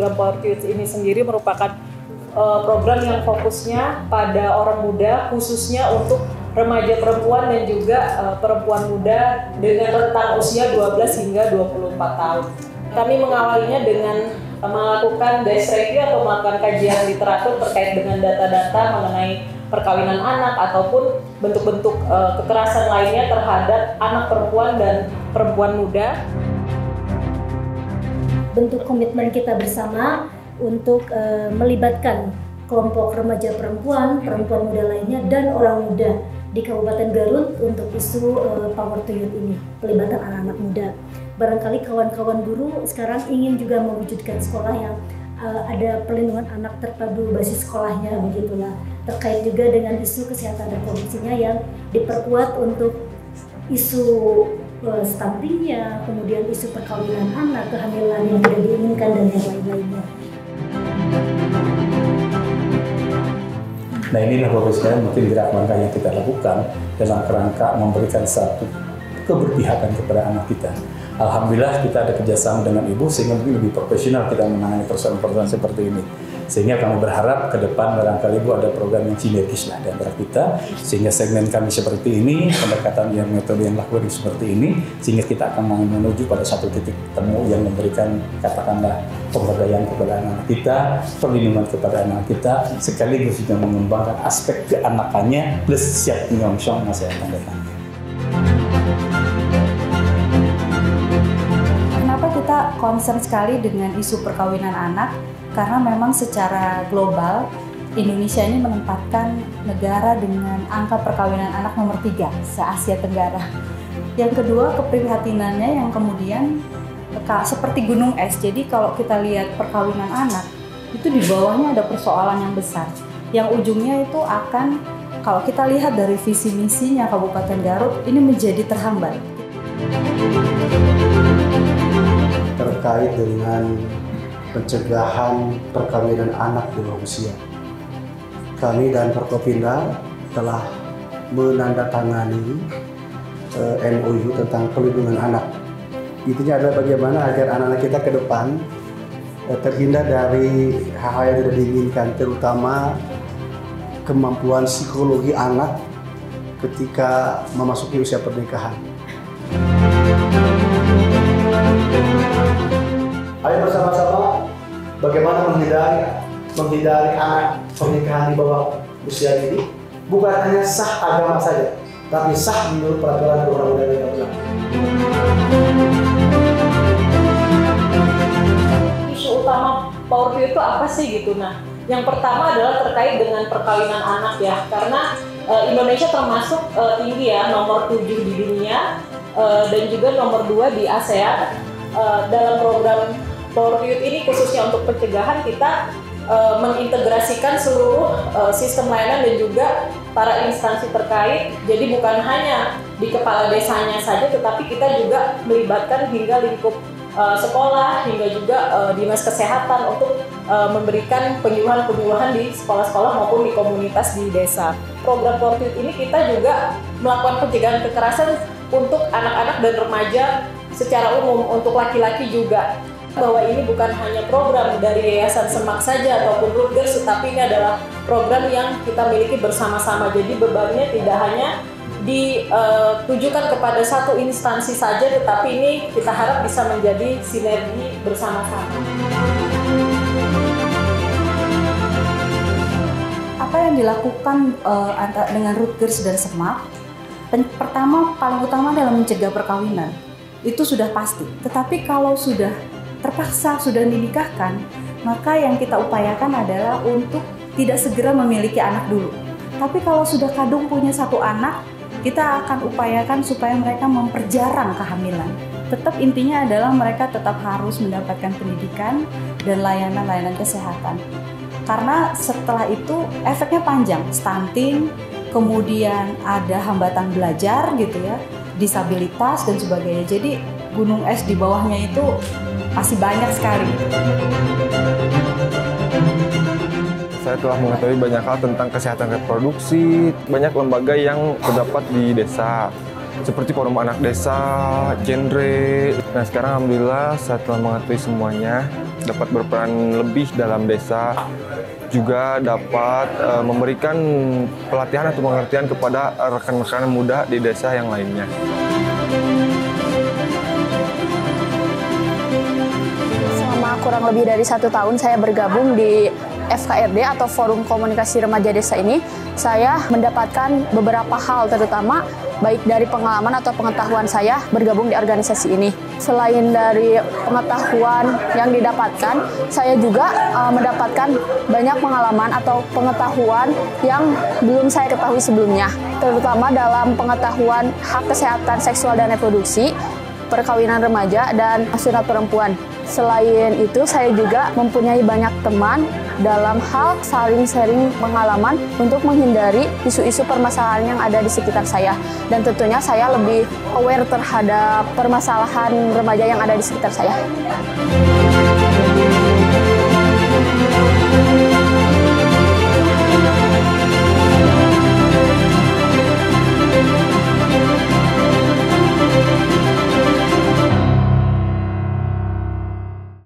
program Power Kids ini sendiri merupakan program yang fokusnya pada orang muda, khususnya untuk remaja perempuan dan juga perempuan muda dengan rentang usia 12 hingga 24 tahun. Kami mengawalinya dengan melakukan desk review atau melakukan kajian literatur terkait dengan data-data mengenai perkawinan anak ataupun bentuk-bentuk kekerasan lainnya terhadap anak perempuan dan perempuan muda. Bentuk komitmen kita bersama untuk melibatkan kelompok remaja perempuan, perempuan muda lainnya, dan orang muda di Kabupaten Garut untuk isu Power to Youth ini, pelibatan anak-anak muda. Barangkali kawan-kawan guru sekarang ingin juga mewujudkan sekolah yang ada perlindungan anak terpadu basis sekolahnya, begitulah. Terkait juga dengan isu kesehatan reproduksinya yang diperkuat untuk isu stuntingnya, kemudian isu perkawinan anak, kehamilan yang tidak diinginkan, dan yang lain-lainnya. Nah, inilah Bapak sekalian mungkin gerak langkah yang kita lakukan dalam kerangka memberikan satu keberpihakan kepada anak kita. Alhamdulillah kita ada kerjasama dengan Ibu sehingga mungkin lebih profesional kita menangani persoalan-persoalan seperti ini. Sehingga kami berharap ke depan barangkali Ibu ada program yang sinergis lah di antara kita, sehingga segmen kami seperti ini, pendekatan yang metode yang lakukan seperti ini, sehingga kita akan menuju pada satu titik temu yang memberikan katakanlah pemberdayaan kepada anak kita, perlindungan kepada anak kita, sekaligus juga mengembangkan aspek keanakannya plus siap menyongsong masa yang akan datang. Kenapa kita concern sekali dengan isu perkawinan anak? Karena memang secara global Indonesia ini menempatkan negara dengan angka perkawinan anak nomor 3 se-Asia Tenggara. Yang kedua, keprihatinannya yang kemudian seperti gunung es. Jadi kalau kita lihat perkawinan anak, itu di bawahnya ada persoalan yang besar. Yang ujungnya itu akan, kalau kita lihat dari visi misinya Kabupaten Garut, ini menjadi terhambat. Terkait dengan pencegahan perkawinan anak di bawah usia. Kami dan Forkopimda telah menandatangani MOU tentang perlindungan anak. Intinya adalah bagaimana agar anak-anak kita ke depan terhindar dari hal-hal yang tidak diinginkan, terutama kemampuan psikologi anak ketika memasuki usia pernikahan. Ayo bersama-sama bagaimana menghindari anak pernikahan di bawah usia ini, bukan hanya sah agama saja, tapi sah menurut peraturan perundang-undangan yang berlaku. Isu utama Power to Youth itu apa sih gitu? Nah, yang pertama adalah terkait dengan perkawinan anak ya, karena Indonesia termasuk tinggi ya, nomor 7 di dunia dan juga nomor 2 di ASEAN. Dalam program Power to Youth ini khususnya untuk pencegahan kita mengintegrasikan seluruh sistem layanan dan juga para instansi terkait. Jadi bukan hanya di kepala desanya saja, tetapi kita juga melibatkan hingga lingkup sekolah, hingga juga dinas kesehatan untuk memberikan penyuluhan-penyuluhan di sekolah-sekolah maupun di komunitas di desa. Program Power to Youth ini kita juga melakukan pencegahan kekerasan untuk anak-anak dan remaja secara umum, untuk laki-laki juga. Bahwa ini bukan hanya program dari Yayasan Semak saja ataupun Rutgers, tetapi ini adalah program yang kita miliki bersama-sama. Jadi bebannya tidak hanya ditujukan kepada satu instansi saja, tetapi ini kita harap bisa menjadi sinergi bersama-sama. Apa yang dilakukan dengan Rutgers dan Semak? Pertama, paling utama adalah mencegah perkawinan. Itu sudah pasti. Tetapi kalau sudah terpaksa, sudah dinikahkan, maka yang kita upayakan adalah untuk tidak segera memiliki anak dulu. Tapi kalau sudah kadung punya satu anak, kita akan upayakan supaya mereka memperjarang kehamilan. Tetap intinya adalah mereka tetap harus mendapatkan pendidikan dan layanan-layanan kesehatan. Karena setelah itu efeknya panjang, stunting, kemudian ada hambatan belajar gitu ya, disabilitas dan sebagainya. Jadi gunung es di bawahnya itu masih banyak sekali. Saya telah mengetahui banyak hal tentang kesehatan reproduksi, banyak lembaga yang terdapat di desa. seperti forum anak desa, genre. Nah sekarang alhamdulillah saya telah mengetahui semuanya, dapat berperan lebih dalam desa, juga dapat memberikan pelatihan atau pengertian kepada rekan-rekan muda di desa yang lainnya. Selama kurang lebih dari 1 tahun saya bergabung di FKRD atau Forum Komunikasi Remaja Desa ini, saya mendapatkan beberapa hal, terutama baik dari pengalaman atau pengetahuan saya bergabung di organisasi ini. Selain dari pengetahuan yang didapatkan, saya juga mendapatkan banyak pengalaman atau pengetahuan yang belum saya ketahui sebelumnya, terutama dalam pengetahuan hak kesehatan seksual dan reproduksi, perkawinan remaja, dan sunat perempuan. Selain itu, saya juga mempunyai banyak teman dalam hal saling sharing pengalaman untuk menghindari isu-isu permasalahan yang ada di sekitar saya. Dan tentunya saya lebih aware terhadap permasalahan remaja yang ada di sekitar saya.